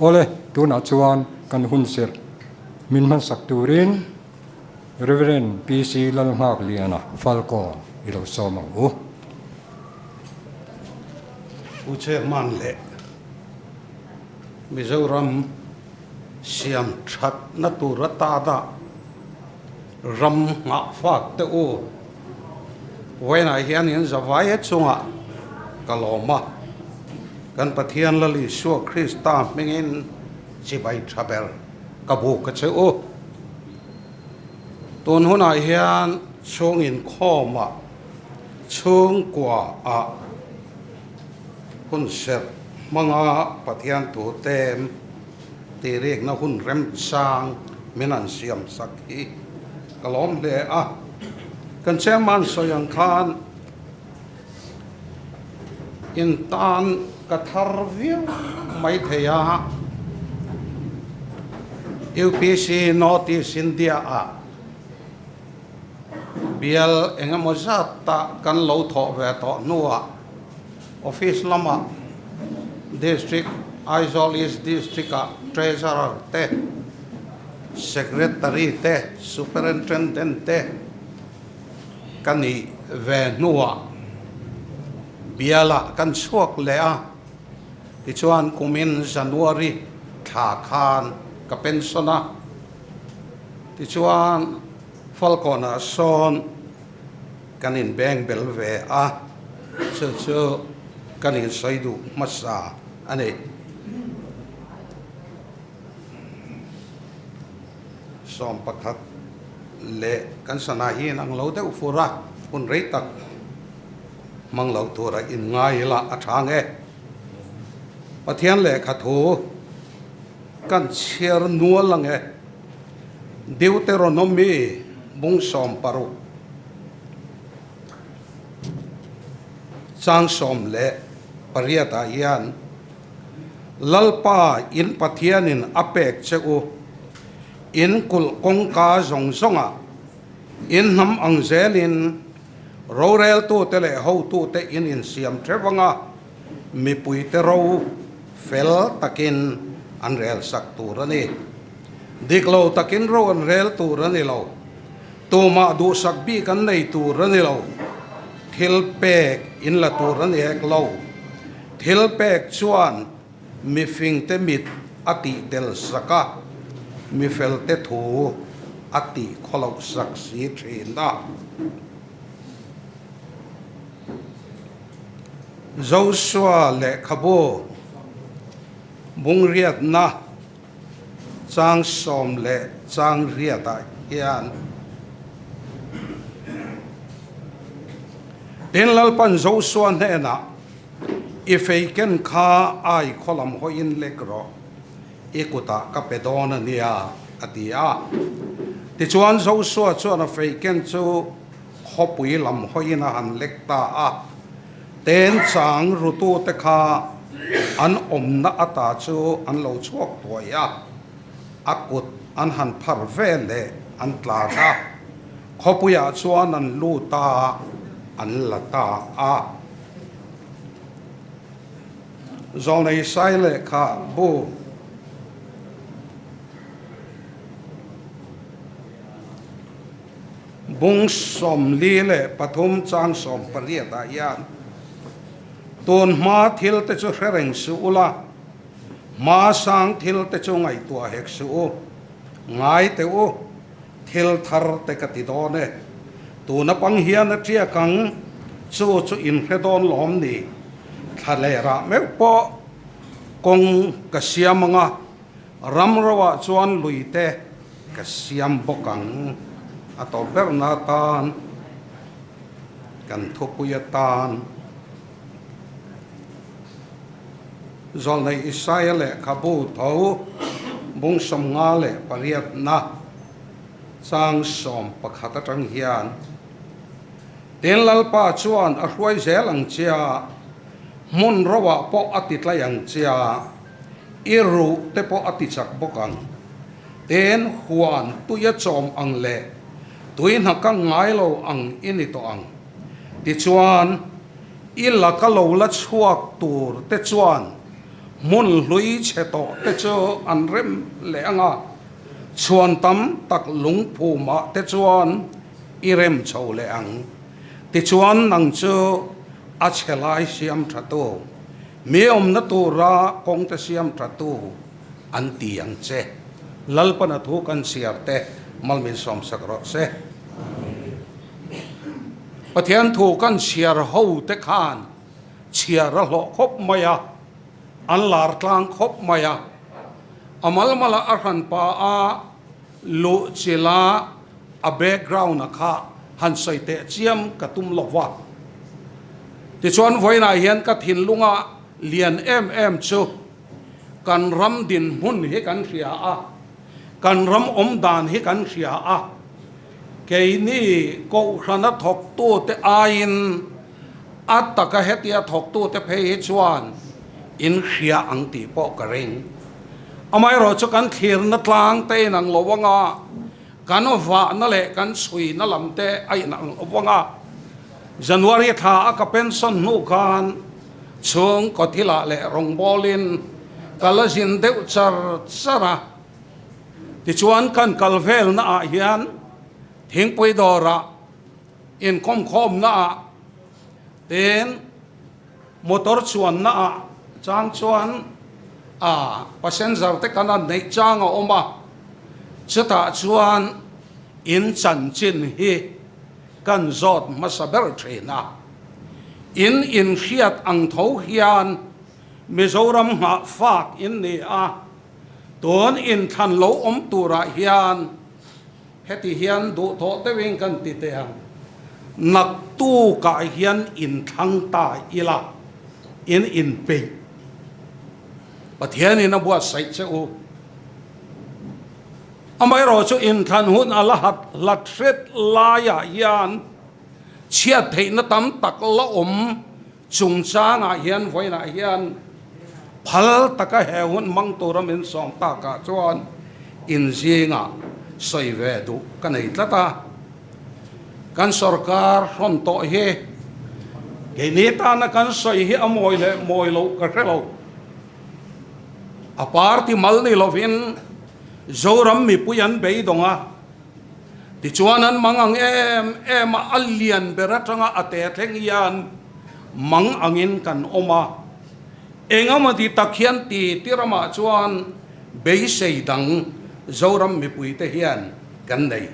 ole tuna chuan kan hun ser min man sak turin Reverend PC Lalmak Liana Falcon ilo somang Chairman le Mizoram siam that na turata da ram nga fak te o when I hian in zavaya chunga kaloma kan pathian lali shu Krista mengin chibai thabel kabu ka che o ton huna hian chung in khoma chung kwa a hun ser manga pathian tu tem ti rek na hun rem sang menan siam sakhi kalom le a kan chairman soyang khan in tan kathar view mai theya UPC Northeast India a bial engamozata kan lo tho ve to nuwa office lama district Aizawl East district treasurer te secretary te superintendent te kani ve nuwa biala kan chuak le a ti chuan kumin January tha khan ka pensiona ti chuan falcona son kanin beng bel ve a chu kanin saidu masa ane som pakhat le kan sana hi nang lo de ufura un rei tak mang lo tura in ngai la athang e pathian le khathu kan chiar nual lang e Deuteronomy bung som paru sang som le pariata yan lalpa in pathianin apek cheu in kul kongka zong zonga in nam angzelin rorel tu tele ho tu te in siam trewanga mi pui te ro fel takin anrel sak turani diklo takin ro anrel turani lo tu ma du sak bi kan nei turani lo thil pek in la turani ek lo thil pek chuan mi fing te mit ati tel saka mi fel te thu ati kholok sak si thinda Joshua le khabo bung riat na chang som le chang riata hian den lalpan Joshua ne na ifeiken kha ai kholam hoin lekro ikuta kapedona nia atia ti chuan Joshua chuan a feiken chu khopui lam hoina han lekta a ten chang rutu te kha an omna ata chu an lo chuak toya akut an han phar vele an tla da khopuya chuan an lu ta an lata a zonei saile kha bu bung som li le pathum chang som pariata yan ton ma thil te chu hereng su ula ma sang thil te chu ngai tua hek su ngai te u thil thar te ka ti do ne tu na pang hian na tia kang chu in hedon lom ni thalera me po kong ka siamanga ramrawa chuan luite ka siam bokang ato bernatan kan thopuyatan zolnei Israel khabu tho bung som nga le pariat na sang som pakhata tang hian ten lalpa chuan a hruai zelang chia mun rawa po atitlayang chia iru te po atichak bokang ten huan tuya chom ang le tuin hakang ngai lo ang inito ang ti chuan illa ka lo la chuak tur te chuan mun lui che to te chu an rem le anga chuan tam tak lung phu ma te chuan irem chho le ang ti chuan nang chu a chelai siam thatu mi om na tu ra kong te siam thatu an ti ang che lalpa na thu kan siar te malmin som sakro se pathian thu kan siar ho te khan siar lo khop maya an lar tlang khop maya amal mala arhan pa a lu chila a background a kha han soi te chiam katum lowa ti chuan voina hian ka thin lunga lian em chu kan ram din hun hi kan ria a kan ram om dan hi kan ria a ke ni ko khana thok tu te ain ataka hetia thok tu te phe hi chuan in ria ang ti po ka ring amai ro chu kan thir na tlang te nang lowanga kan wa na le kan sui na lam te ai nang lowanga January tha ka pension nu kan chung ko thila le rong bolin kalajin deu char chara ti chuan kan kalvel na a hian thing pui dora in khom na a ten motor chuan na a chang chuan a passenger te kana nei chang a oma chata chuan in chan chin hi kan zot masaber thena in khiat ang tho hian Mizoram nga fak in ni a ton in than lo om tura hian heti hian du tho te wing kan ti te ang nak tu ka hian in thang ta ila in pe pathian in a bua sai che u amai ro chu in than hun ala hat lat ret la ya hian chia thei na tam tak la om chung cha nga hian voina hian phal taka heun mang turam in som ta ka chuan in zinga soi ve du kanai tlata kan sarkar hom to he ke neta na kan soi hi amoi le moi lo ka khelo a party mal ni lovin zoram mi puyan bei donga ti chuanan mangang em alian beratanga ate theng yan mang angin kan oma engama ti takhian ti tirama chuan bei sei dang zoram mi pui te hian kan nei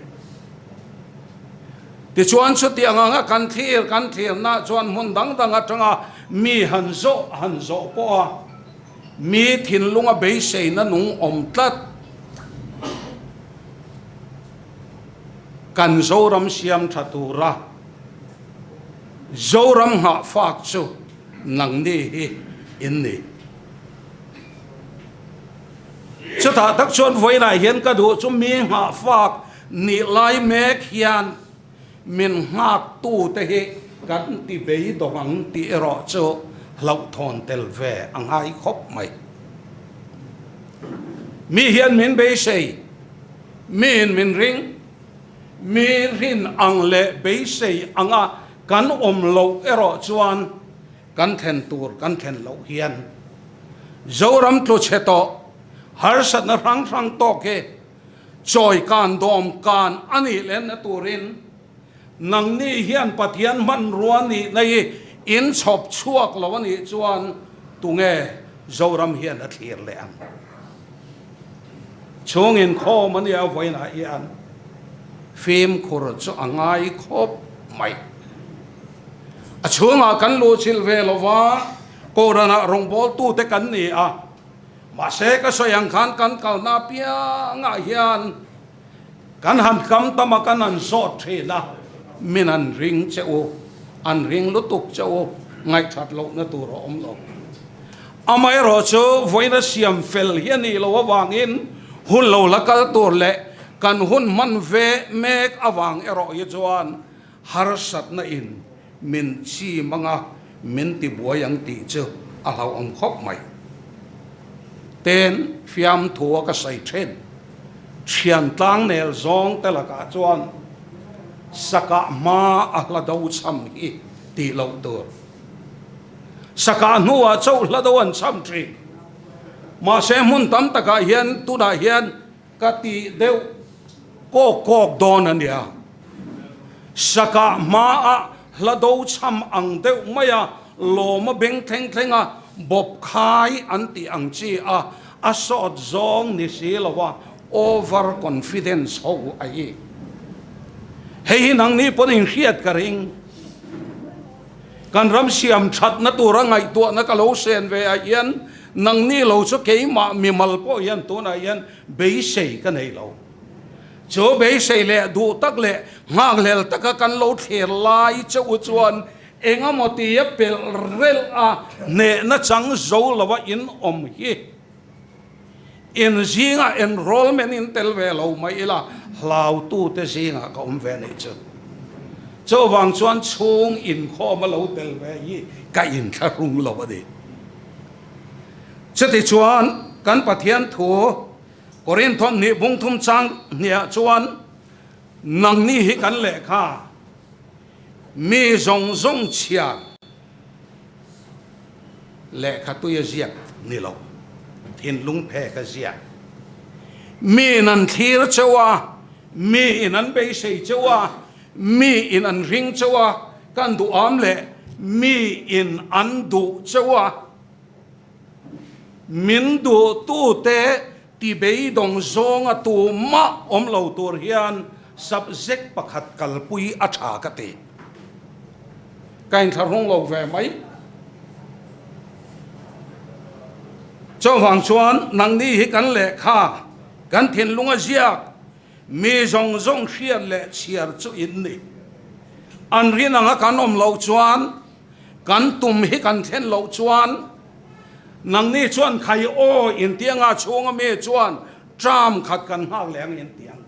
ti chuan chu ti anga kan thir na chuan mun dang atanga mi hanzo po a mi thin lunga bei sei na nung om tlat kan zoram siam thatura zoram ha fak chu nang ni hi in ni chata tak chon voina hian ka du chu mi ha fak ni lai mek hian min hak tu te hi kan ti bei dong ti ro chu lau thon tel ve angai khop mai mi hian min bei sei min ring mi rin ang le bei sei anga kan om lo ero chuan kan then tur kan then lo hian zoram tlo cheto har sat na rang to ke choi kan dom kan ani len na turin nang ni hian pathian man ruani nei in chop chuak lo ani chuan tunge zoram hian a thlir le ang chung in kho mani a voina hian phim khur chu angai khop mai a chunga kan lo chil ve lova korana rongbol tu te kan ni a ma se ka soyang khan kan kal na pia nga hian kan han kam tama kan an so thena min an ring che o an ring lutuk che o ngai that lo na tu ro om lo amai ro chu voina siam fel hiani lo wangin hun lo lakal tur le kan hun man ve mek awang ero ye chuan har sat na in min chi manga min ti buayang ti chu a hlau om khop mai ten fiam thua ka sai then thian tlang nel zong telaka chuan saka ma a hla do cham hi ti lo tur saka nuwa chau hla do an cham tri mà sẽ muốn tắm tất cả hiền tu đã hiền cả tỷ đều có cọc đòn anh ya saka ma a la do cham ang đều mày à lo mà beng theng theng à bọc khai anh tỷ ang chi à asot zong ni si lawa over confidence ho ai hei nang ni ponin khiat karing kan ram siam that na tu rangai tu na ka lo sen ve a yan nang ni lo cho ke ma mi mal po yan tu na yan be sei ka nei lo cho be sei le du tak le ngang lel tak kan lo ther lai cho u chuan enga moti ya pel rel a ne na chang zo lawa in om hi in zinga enrollment in telve lo mai la hlau tu te zinga ka ve nei chu cho wang chuan chung in kho ma lo telve hi ka in tha rung lo adi chati chuan kan pathian thu korin thon ni bung thum chang nia chuan nang ni hi kan le kha mi zong zong chia le kha tu ya ziak ni lo thiên lung phe ka zia mi nan thir chawa mi nan be sei chawa mi in an ring chawa kan du am le mi in an du chawa min du tu te ti be dong zong a tu ma om lo tur hian subject pakhat kalpui a tha ka te kain tharong lo ve mai cho hoàng chuan nang ni hi kan le kha kan thin lunga ziak mi zong zong khian le chiar chu in ni an rin anga kan om lo chuan kan tum hi kan then lo chuan nang ni chuan khai o in tianga chunga me chuan tram khat kan hak leng in tiang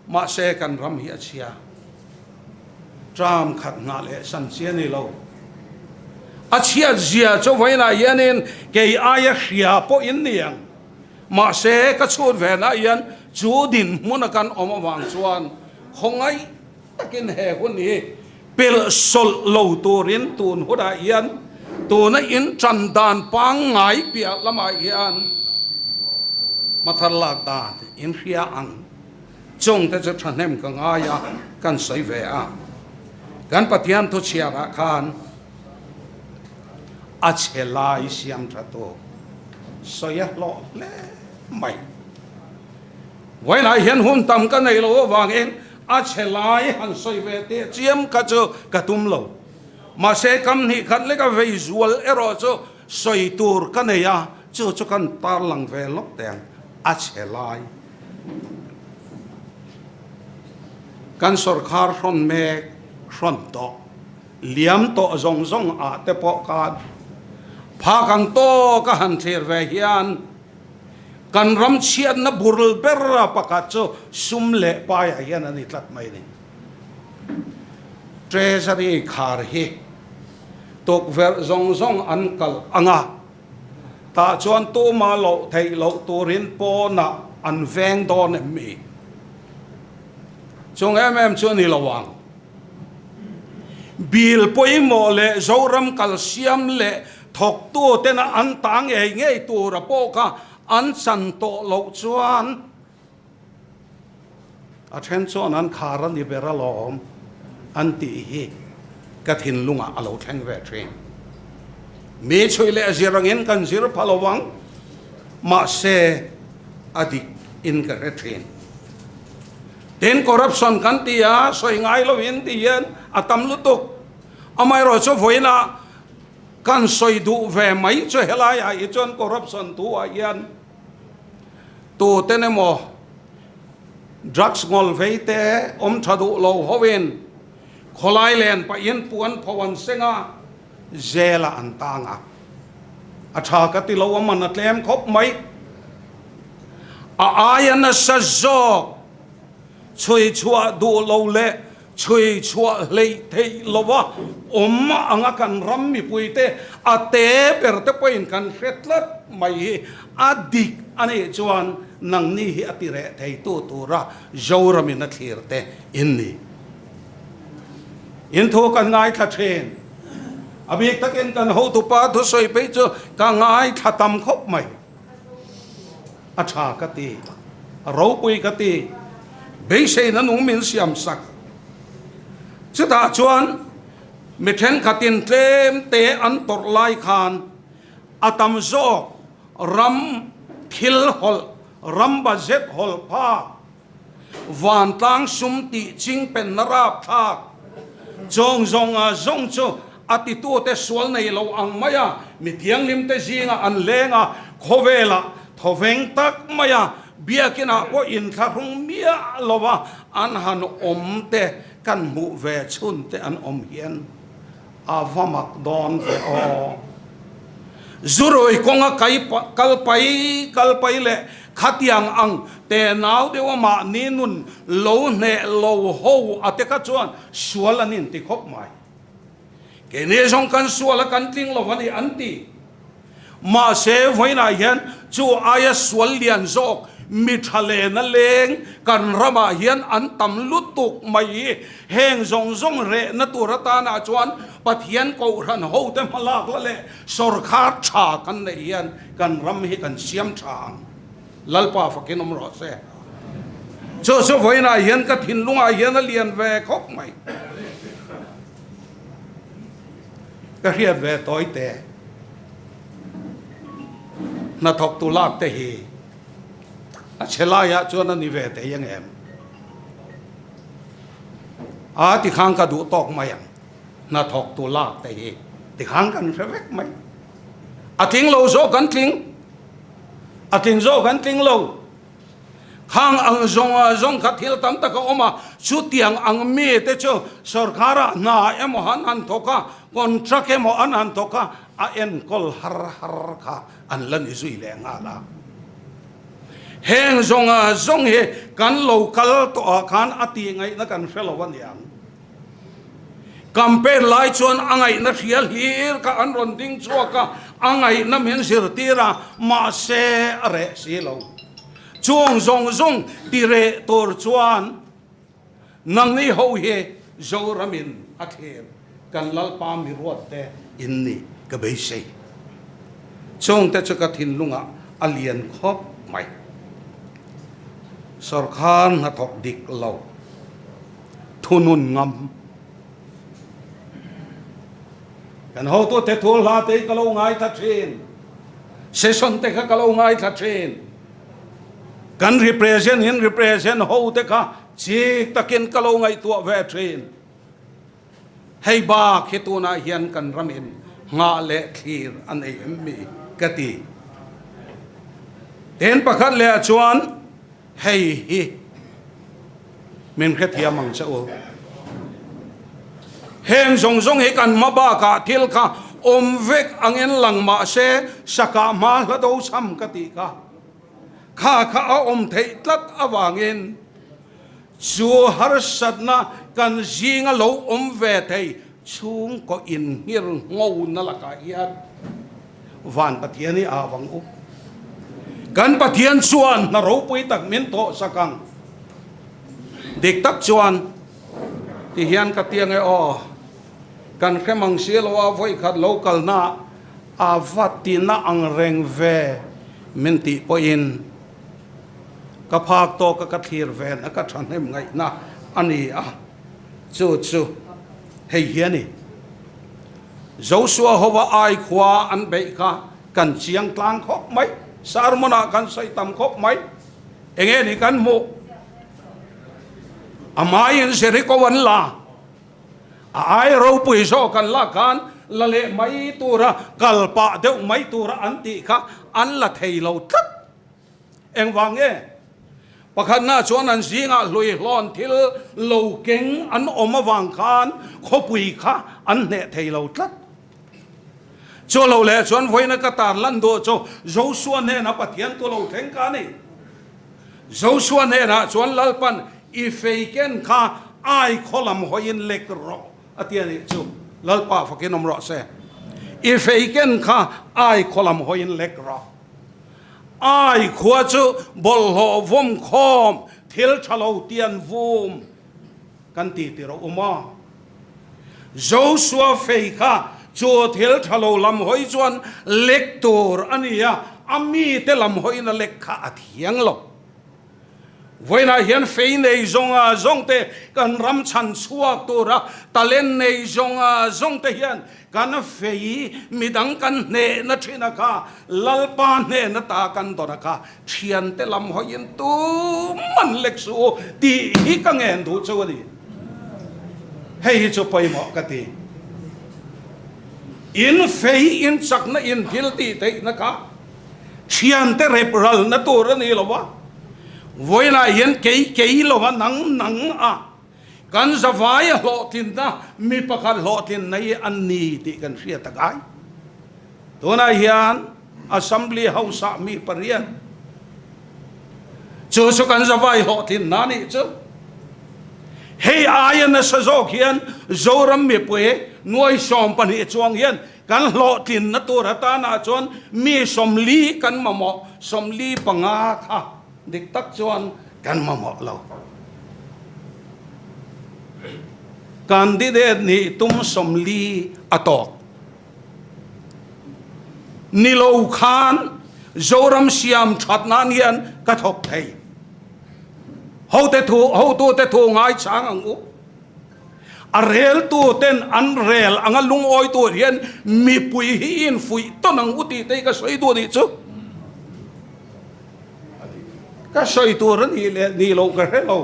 ma se kan ram hi achia tram khat nga le san chia ni lo achia zia cho vai na yanin ke aya khia po in niang ma se ka chut ve na yan chu din munakan om wang chuan khongai takin he hun ni pel sol lo turin tun hoda yan tu na in chan dan pang ngai pia lama yan mathar lak dan in khia ang chong ta cha thanem ka ngaya kan sai ve a kan pathian to chia ra khan a chelai siam thato soya lo le mai vai lai hian hum tam ka nei lo wang en a chelai han soi ve te chiam ka chu ka tum lo ma se kam ni khat le ka visual ero chu soi tur ka nei ya chu chu kan tar lang ve lok teng a chelai kan sarkar ron me ron to liam to zong zong a te po ka pha kang to ka han ther ve hian kan ram chian na burul berra pakat cho sum le pa ya hian ani tlat mai ni treasury khar hi tok ver zong zong an kal anga ta chuan to ma lo thei lo turin po na an veng don mi chung em chuan ni lawang bil poimo le zoram calcium le thok tu ten an tang e ngei tu ra po ka an san to lo chuan a then chuan an khara ni bera lom an ti hi ka thin lunga alo theng ve train me choile azirang en kan zir phalowang ma se adik in ka train ten corruption kan tia soi ngai lo in ti yen atam lutuk amai ro cho voina kan soi du ve mai cho helai ai chon corruption tu a yan tu tenemo drugs ngol veite om thadu lo hoven kholai len pa yen puan phawan senga zela antanga atha ka ti lo man atlem khop mai a ayana sajok chui chua du lo le chui chua le thei lowa om anga kan ram mi puite ate per te point kan fetlat mai adik ane chuan nang ni hi atire thei tu ra zoramin na thirte inni in tho kan ngai tha then abik taken kan ho tu pa thu soi pe chu ka ngai tha tam khop mai a tha ka ti ro pui ka ti be sei na nung min siam sak chu ta chuan mi then khatin tlem te an tor lai khan atam zo ram thil hol ram ba zet hol pha van tang sum ti ching pen narap thak jong jong a jong chu ati tu te sual nei lo ang maya mi thiang lim te zinga an lenga khovela thoveng tak maya biakina po in tharung mia lowa an han om te kan mu ve chun te an om hian avamak don ve o zuroi konga kai kalpai le khatiang ang te naw dewa ma ninun lo ne lo ho ateka chuan sualanin ti khop mai ke ne jong kan suala kan ting lo wani anti ma se voina hian chu aya sual lian zok mi thale na leng kan rama hian an tam lutuk mai heng zong zong re na turata na chuan pathian ko ran ho te malak la le sarkar tha kan ne hian kan ram hi kan siam thang lalpa fakin ro se so voina hian ka thin lunga hian a lian ve khop mai ka hiat ve toi te na thok tu lak te hi a chelaya chuan ani ve te yang em a ti khang ka du tok mai yang na thok tu lak te hi ti khang kan vek mai a ting lo zo kan ting a ting zo kan ting lo khang ang zong kha thil tam ta ka oma chu tiang ang mi te chu sarkara na emo han thoka contract emo an thoka a en kol har kha an lan izui le nga la heng zong he kan local to khan ati ngai na kan felowan yang campaign lai chuan angai na rial hir ka an ron ding chuaka angai na men sir tira ma se re si lo chuang zong ti re tor chuan nang ni ho he zo ramin athem kan lal pa mi ruat te in ni ka be sei chong te chu ka thin lunga alien khop mai sarkhan na thok dik lo thunun ngam kan ho to te thol ha te ka lo ngai tha thin session te ka lo ngai tha thin kan represent ho te ka chi takin ka lo ngai tu ve thin hei ba khituna hian kan ramin nga le thir an ei mi kati ten pakhat le chuan hei hi min khathia mang chao heng zong he kan maba ka thil kha om vek angen lang ma se saka ma la do sam kati ka kha a om thei tlat awangin chu har satna kan zinga lo om ve thei chung ko in hir ngau na la ka hian van pathian ni awang u kan pathian chuan na ro pui tak min to sakang dik tak chuan ti hian ka tiang e o kan khemang sialwa voi khat local na avatina ang reng ve min ti po in ka phak to ka thir ven ka than hem ngai na ani a chu hei hiani Joshua hova ai khwa an be kha kan chiang tlang khop mai sarmona kan sai tam khop mai enge ni kan mu amai en seri ko wan la ai ro pui so kan la kan la le mai tura kalpa de mai tura anti kha an la thei lo tat eng wange pakhat na chuan an zinga hlui hlon thil lo keng an oma wang khan khopui kha an ne thei lo tat cho lo le chuan voina ka tar lan do cho Joshua ne na pathian to lo theng ka ni Joshua ne na chuan lalpan i feiken kha ai kholam hoin lek ro atiani chu lalpa fakin omro se i feiken kha ai kholam hoin lek ro ai khua chu bol ho vom khom thil thalo tian vum kan ti ro uma Joshua feika chu thil thalo lam hoi chuan lektor ania ami te lam hoi na lekha athiang lo voina hian fei nei zonga zong te kan ram chan chuak tu ra talen nei zonga zong te hian kan fei midang kan ne na thina ka lalpa ne na ta kan dona ka thian te lam hoi in tu man lek su ti hi ka ngen du chu ni hei chu pai mo ka ti in fei in chak na in thil ti te na ka thian te rep ral na tu ra ni lo wa voina hian kei lo wa nang a kan zawai lo tin na mi pakhat lo tin nei an ni ti kan ria takai tuna hian assembly house a mi parian chu chu kan zawai lo tin na ni chu hei ayan na sa zok hian zoram mi pue nuai som pani chuang hian kan lo tin na tur hata na chon mi somli kan mamo somli panga kha dik tak chuan kan mamo lo candidate ni tum somli atok nilo khan zoram siam thatnan hian ka thok thei ho tu te thu ngai chang ang u a rel tu ten an rel anga lung oi tu hian mi pui hi in fui to nang uti te ka soi tu ni chu ka soi tu ran hi le ni lo ka hello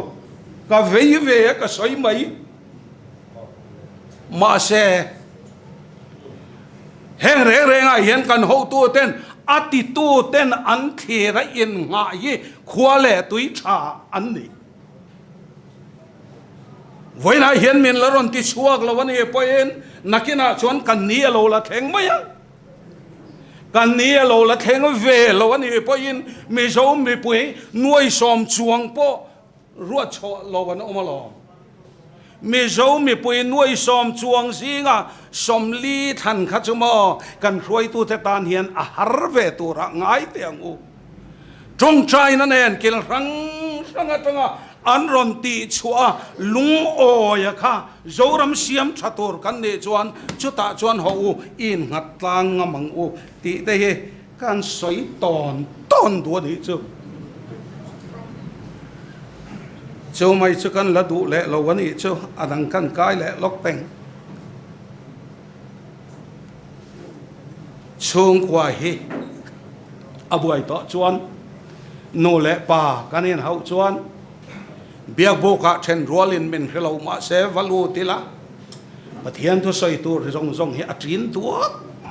ka ve ka soi mai ma se heng re nga hian kan ho tu ten ati tu ten an thera in nga yi khwale tui tha an ni voina hian min laron ti chuak lo wani poin nakina chon kan ni lo la theng maya kan ni lo la theng ve lo wani poin mi zo mi pui nuai som chuang po ruat cho lo wan omalo mi zo mi pui nuai som chuang singa som li than kha chumo kan roi tu te tan hian a har ve tu ra ngai te ang u trong trai na nen kil rang tanga an ron ti chua lung o ya kha zoram siam thatur kan ne chuan chuta chuan ho in ngat tlang ngamang u ti te he kan soi ton du ni chu mai chu kan la du le lo wani chu adang kan kai le lok peng chung kwa hi abuai to chuan no le pa kanin hau chuan biak boka then rolin min hello ma se valu tila pathian to soi tu rong hi atrin tu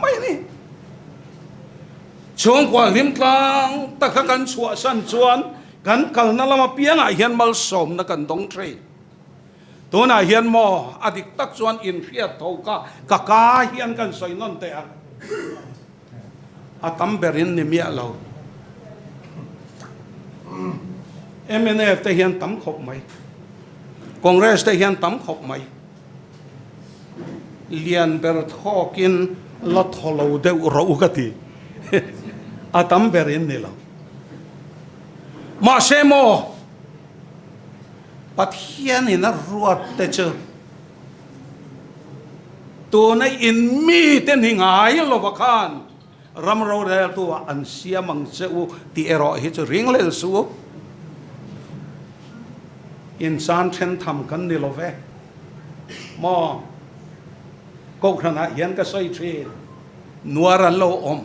mai ni chung kwa lim tlang takha kan chua san chuan kan kal na lama pianga hian mal som na kan dong tre to na hian mo adik tak chuan in ria thoka ka hian kan soi non te a tam berin ni mia lo MNF te hian tam khop mai Congress te hian tam khop mai lian ber thokin la tholo de ro ka ti a tam berin ni lo ma se mo pathian in a ruat te chu to na in mi ten hingai lo va khan ram ro re tu an sia mang cheu ti ero hi chu ring le su insan then tham kan ni lo ve mo ko khana hian ka soi thi nuara lo om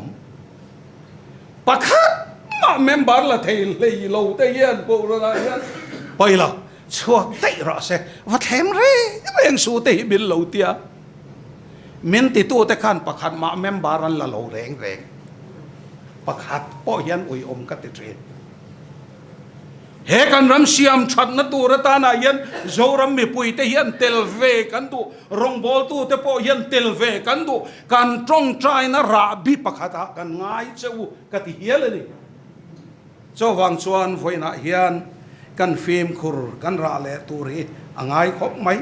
pakhat ma member la thei le lo te hian ko ra hian pai la chuak te ra se va them re ren su te bil lo tia min ti tu te khan pakhat ma member an la lo reng pakhat po hian ui om ka te tre he kan ram siam that na tu ra ta na hian zoram mi pui te hian tel ve kan tu rong bol tu te po hian tel ve kan tu kan trong trai na ra bi pakhata kan ngai cheu ka ti hial ni cho wang chuan voina hian kan phim khur kan ra le tu ri angai khop mai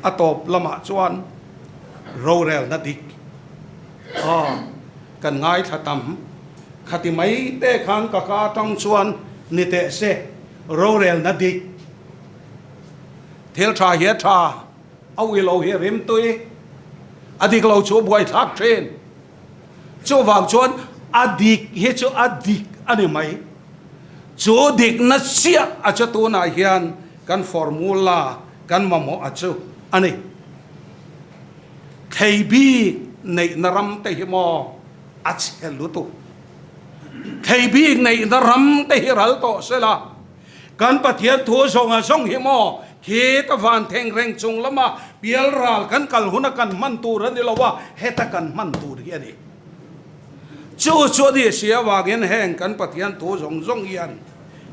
atop lama chuan rorel na dik kan ngai thatam khati mai te khan ka tong chuan ni te se rorel na dik thel tha hi tha au lo hi rim tui adik lo chu buai thak train chu wang chuan adik he chu adik ani mai chu dik na sia acha tu na hian kan formula kan mamo achu ani theibi nei naram te hi mo achelu tu theibi nei naram te hi ral to sela kan pathian thu zonga zong hi mo khi ta van theng reng chung lama pial ral kan kal huna kan man tu ran dilawa heta kan man tu ri ani chu chu di sia wa gen heng kan pathian thu zong zong yan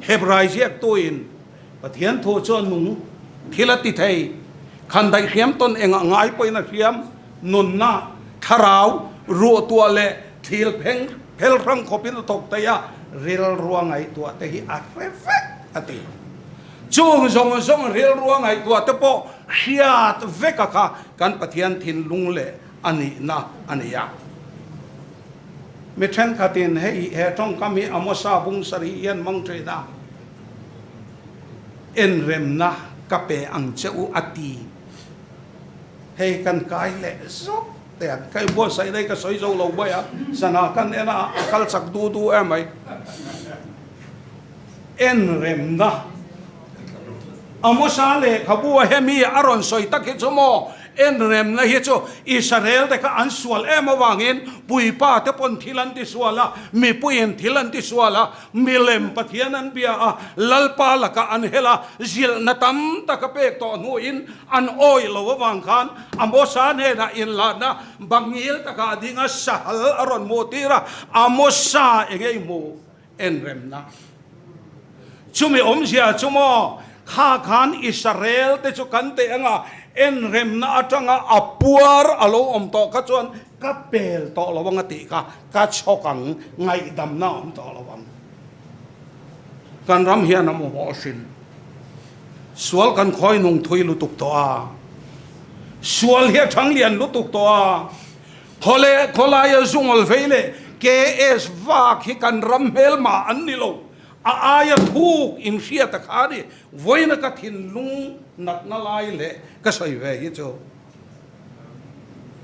hebrai jiak tuin pathian thu cho nung thilati thei khan dai khiam ton enga ngai poina khiam nun na tharau ru tua le thil pheng phel rang khopin tok ta ya ril ruangai tua te hi a perfect ati chung zong zong ril ruangai tua te po hiat veka kha kan pathian thin lung le ani na ani ya mi then khatin he tong kami amosa bung sari yan mang tre na en rem na kape ang cheu ati hei kan kai le zok te kai bo sai dai ka soi zo lo ba ya sana kan ena kal sak du du mai en rem na amosa le khabu hemi aron soi tak he chomo en rem na hi cho Israel te ka ansual wangin pui pa te pon thilan ti suala mi puin thilan ti suala milem pathianan bia a lalpa la ka anhela zil natam ta ka pek to nu in an oi lo wang khan amosa ne na in la na bangil ta ka dinga sahal aron motira amosa engei mo en rem na chumi omsia chumo kha khan Israel te chu kan te anga en rem na atanga apuar alo om to ka chuan ka pel to lawang ati ka chokang ngai dam na om to lawang kan ram hian amo mosin sual kan khoi nung thui lutuk to a sual he thang lian lutuk to a kholaya zungol veile ke es va khi kan ram hel ma an ni lo a aya thuk in sia ta khani voina ka thin lung nat na lai le ka soi ve hi cho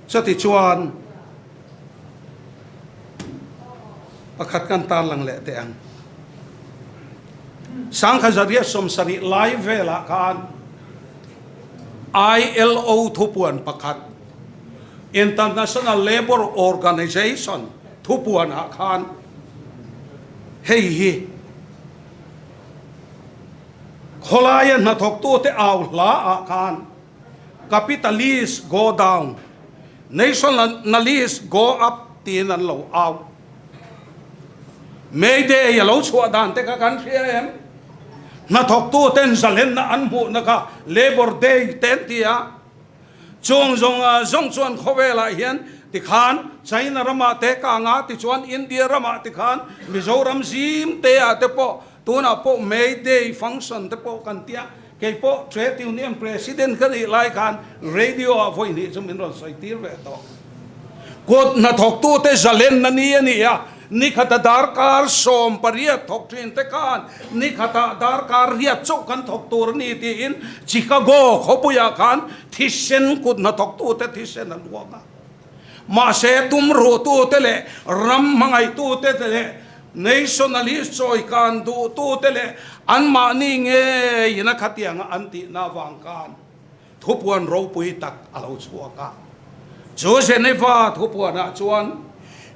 sati chuan pakhat kan tar lang le te ang sang khazaria som sari lai vela kan ILO thupuan pakhat International Labour Organization thupuan ha khan hei hi kholaya na thok tu te aw la a khan capitalist go down nationalist go up tin an lo aw mayday ya lo chua dan te ka kan em na thok tu ten zalen na an bu na ka labor day ten tia chung zong chuan khowela hian ti khan China rama te ka nga ti chuan India rama ti khan Mizoram zim te a te po tuna po May Day function te po kan tia kay po trade union president kan ilai kan radio avoid ni zum inron sai tir ve to kot na thok tu te zalen na ni ya ni khata dar kar som paria thok trin te kan ni khata dar kar ria chok kan thok tur ni ti in Chicago khopuya kan thisen kut na thok tu te thisen an wanga ma se tum ro tu te le ram mangai tu te le nationalist choi kan du tu tele an ma ni nge ina khatiang anti na wang kan thupuan ro pui tak alo chua ka Geneva thupuan a chuan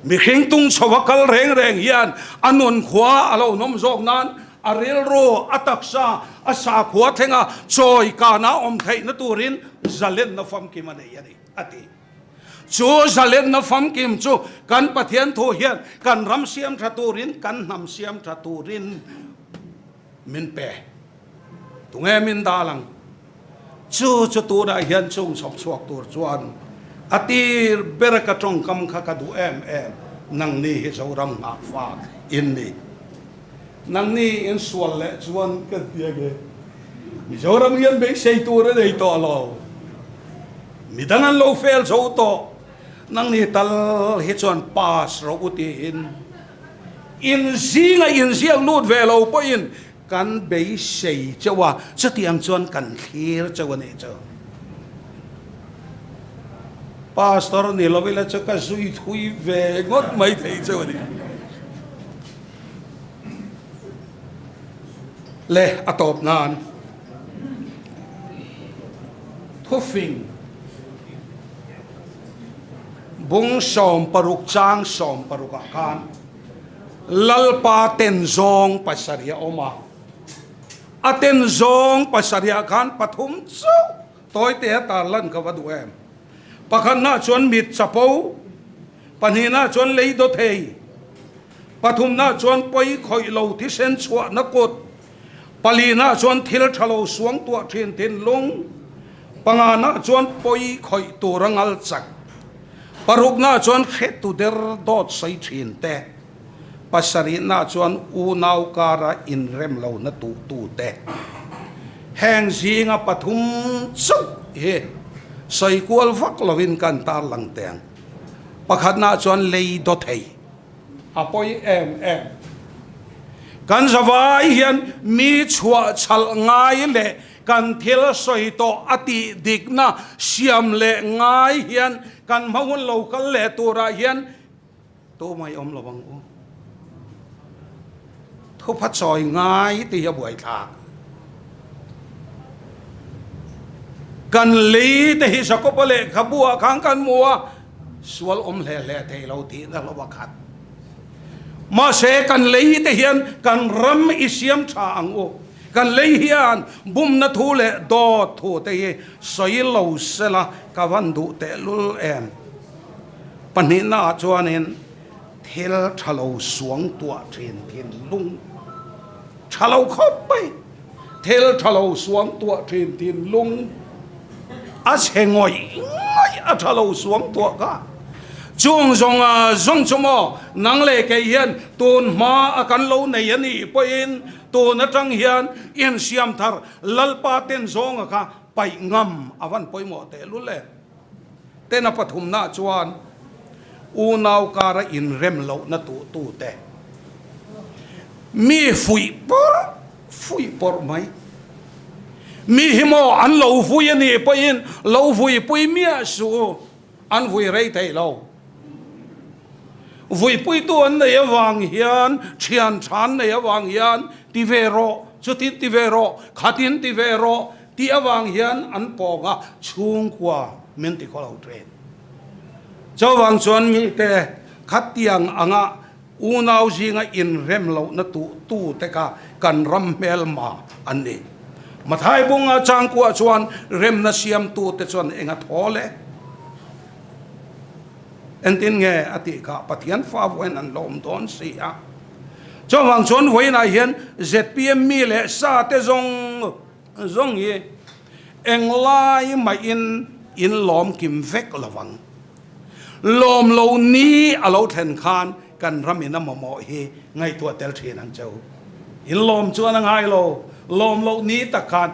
mi khing tung chawakal reng hian anun khwa alo nom jok nan aril ro ataksa asa khwa thenga choi kana om thei na turin zalen na fam ki mane yani ati chu zalen na fam kim chu kan pathian tho hian kan ram siam thaturin kan nam siam thaturin min pe tunge min dalang chu tu da hian chung sop chuak tur chuan atir beraka tong kam kha ka du em nang ni he zo ram ma fa in ni nang ni in sual le chuan ka tiage mi zo ram hian be sei tur dei to lo mi dangan lo fel zo to nang ni tal hi chuan pas ro uti in siang lut velo po in kan be sei chawa chatiang chuan kan thir chawa ne chaw pastor ni lovela cha ka sui thui ve ngot mai thei chaw ni เลอตบนานทุฟิงบุงสอมปรุกจางสอมปรุกอาการลัลปาเต็นซองปัสริยอมาอเต็นซองปัสริยอาการปฐุมเจ้าตัวเตะตาลันกวดเวมปะขันน่าชวนมิดสะปูปนีน่าชวนเลยดเทยปฐุมน่าชวนไปคอยเหลาที่เส้นสวนักกดปลีน่าชวนทิลทะโลสวงตัวเทียนเทียนลงปังาน่าชวนไปคอยตัวรังอัลจักปรุกน่าชวนเขตุเดรดอดใส่เทียนแต่ปัสริน่าชวนอูนาวการะอินเรมเหลานตูแต่แห่งสิงปฐุมสุกเฮใส่กวลฟักลวินกันตาลังแตงปะขัดน่าชวนเลยดอเทยอปอยเอ็มกันสบายเฮียนมีชัวชัลง่ายเละกันเทลสอยโตอติดิกนะเสียมเละง่ายเฮียนกันมาหุ่นเหลากันเละตัวระเฮียนตัวไม่อมระวังทุบพัดซอยง่ายตีจะบวยทากกันลีแต่ฮิสกปเละขบัวขังกันมัวสวลอมเละเทเราตีนั่นละวักมาเสกันเลยแต่เฮียนกันรำอิเสียมชาอังโอกันเลยเฮียนบุมนัทูเลดอทูเตยสอยเหลาเสละกวันดูเตลุลเอ็มปนินาจวนเห็นเทลทะเลสวงตัวเทียนลุงทะเลเข้าไปเทลทะเลสวงตัวเทียนลุงอาเชงอยอาทะเลสวงตัวก็จงจงจมนังเลกเฮียนตูนมาอากันโลในยันนี่ปอินตูนจังเฮียนเอียนเสียมทาร์ลัลปาเต็นจงอะค่ะไปงำอวันปอยหมอเตลุเล่เตนปฐุมนาจวนอูนาวการอินเรมโลนตูเตมีฟุยปอร์ไหมมีหิมออันโลฟุยนี่ปอินโลฟุยปุยเมียสูอันฟุยไรเตโลวุยปุยตัวในวังเฮียนเชียนชันในวังเฮียนติเวโรจุดติเวโรขัดินติเวโรที่วังเฮียนอันปองะชุงกว่าเมนติคอลเอาเทรนเจ้าวังชวนมีแต่ขัดเตียงอ่างะอูนาวจิงะอินเรมเหล่านตูแต่กะกันรำเมลมาอันนี้มาท้ายบุงอาจางกว่าชวนเรมนาเซียมตูแต่ชวนเองะทอเลเอ็นตินเงอติกาปะเทียนฟ้าเวนอันลมโดนเสียเจ้าวังชนไว้นายเห็นเจ็ดปีมีเลสาเตจงเยเอ็งไล่มาอินลมกิมเวกละวังลมเหล่านี้เอาเราแทนคานกันรำมินน้ำหมอเฮไงตัวเตลเทนังเจ้าอินลมจวนไงเราลมเหล่านี้ตะคาน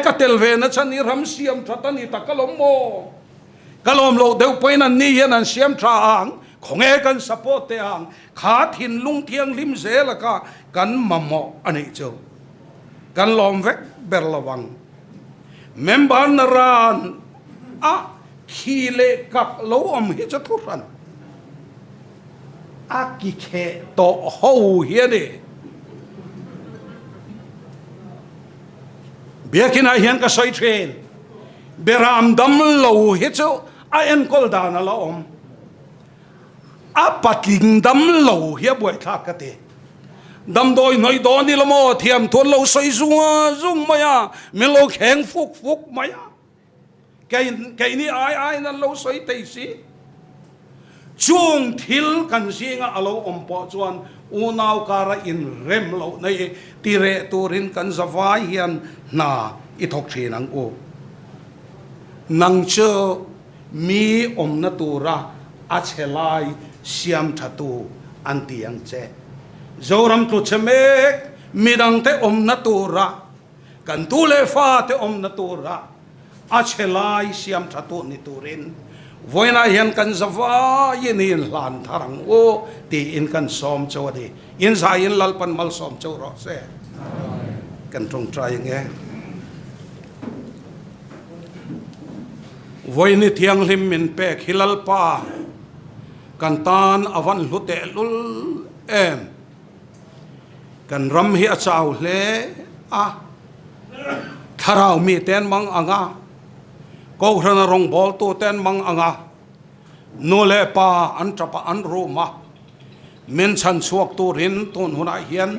ก็เตลเวนะฉันนี่รำเสียมทัดนี่ตะกะลมโมกลมโลเดียวไปนั่นนี่ยันเสียมทางของกันสปอร์ตเตียงขาถิ่นลุงเทียงริมเสละก็กันมาหมออันนี้เจ้ากันลมเวกเบลวังเมมบานรานขี้เล็กกับโลอมเฮจะทุรันกิเคโตหูเฮียดีเบียกินอาเฮียนก็ใส่เทรนเบรามดำโลเฮเจ้าเอ็นกอลดานาละอมปัดลิงดำโลเฮียบวยทักกะเตดำโดยหน่อยดอนี่ละโมเทียมทวนโลใส่ซุงมายาเมโลแข็งฟุกมายาแกนี่ไอ้นั่นโลใส่เตสิช่วงทิลกันสิงะอโลอมปอจวนอูนาวการอินเรมโลในติเรตูรินกันสวายเฮียนนาอิทอกเชนังโอนังเชมีอมนตูระอาเชลัยเสียมทัตูอันตียังเจจอรัมตุเชเมกมีดังเตอมนตูระกันตูเลฟ้าเตอมนตูระอาเชลัยเสียมทัตูนิตูรินวันนั้นเห็นกันสวายนี่หลานทารังโอตีอินกันสอมโจดีอินสายอินลัลปันมัลสอมโจรอเซกันตรงใจยังไงวันนี้เที่ยงลิมมินเป็กฮิลลปากันตานอวันลุเตลุลเอ็มกันรำเฮียเจ้าเล่ ทาราวมีเต้นมังอ่างก็ครนรงบอลตัวเต้นมังอ่างโนเลปาอันจับอันรูมาเมนชันสวกตัวรินตุนหุนายเฮียน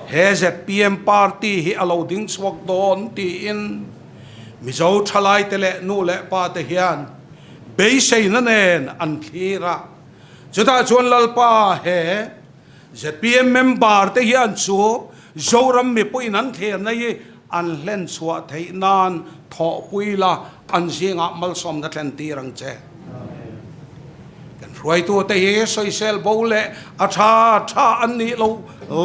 เฮเซตพีเอ็มปาร์ตี้ฮิอาลาวดิ้งสวกโดนตีอินมิเจ้าทลายเตเลโนเลปาเตเฮียนเบย์เซนนั่นเองอันทีระจุดาชวนลลปาเฮเซตพีเอ็มเมมบาร์เตเฮียนชัวโจรำมีปุยนั้นเทียนในอันเล่นสวะเทนานทอปุยละอันเสียงอัมัลสมนัดเล่นตีรังเจกันรวยตัวเตยสอยเซลโบเลอาชาอันนี้เรา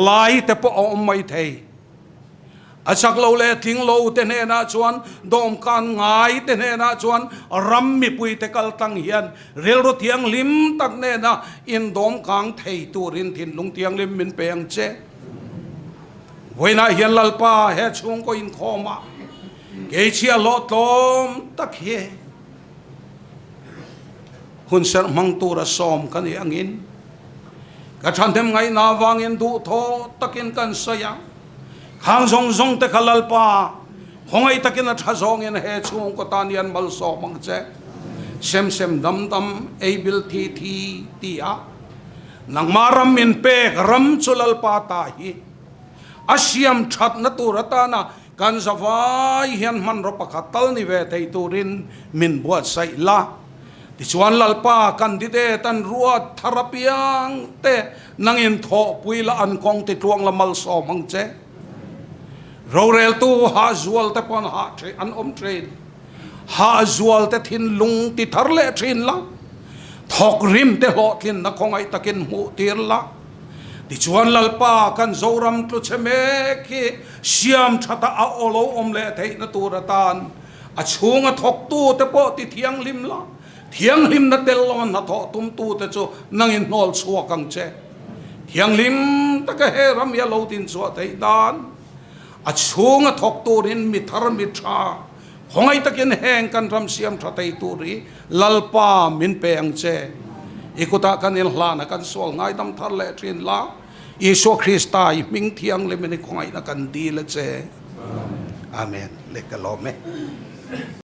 ไล่แต่พอเอาไม่เทอาชักเราเลทิ้งเราเตเนน่าชวนดอมการง่ายเตเนน่าชวนรำมีปุยเตกัลตังเฮียนเรียลรถเทียงลิมตักเนน่าอินดอมกางเทตัวรินทินลุงเทียงลิมมินเปียงเจเวน่าเฮียนลลปาเฮชงก็อินคอมาเกชียลอตอมตักเฮคุณเสมังตัวระสอมกันอย่างอินกระชันเต็มไงนาวางอินดูโทตักินกันสยามข้างซงเตขลลปาคงไอตักินทัศงอินเฮชงก็ตานียนบัลสอมังเจเซมดำเอบิลทีตีอานังมารัมมินเปกรัมจุลลปาตาฮีอาเซียมชัดนตุรตานากันสวายเฮียนมันรบขัดตัลนิเวทตูรินมินบวชไซลาที่ชวนลลปากันดิเดตันรัวทารปียังเตนังอินทอปุยละอันคงติดรวงละมัลสอมังเจเราเรลตูฮาจวลแต่ปอนฮาเทอันอมเทรนฮาจวลแต่ทินลุงติทารเลทรินละทอกริมเตหลอทินนักคงไอตะกินหูตีรละที่ชวนลลปากันโจรำตุเชเมคีเชียมชัตอาโอโลอมเลเทนตูรตานอาชูงทอกตูเตปอติเทียงลิมละเทียงลิมนัดเดลวันนัทอตุมตูเตโจนังอินนอลสัวกังเจเทียงลิมตะกะเฮรัมยาโลตินสัวเทดานอาชูงทอกตูรินมิทารมิชาของไอตะกินแหงกันรำเสียมชัตไอตูรีลลปามินเปงเจอีกุตากันอินลานะกันสวลง่ายดำทารเลทรินลาอิสุคริสต์ตายมิงเทียงเลยไม่ได้คงไอ้นักกันดีละเจอาเมนเล็กกะลอมไหม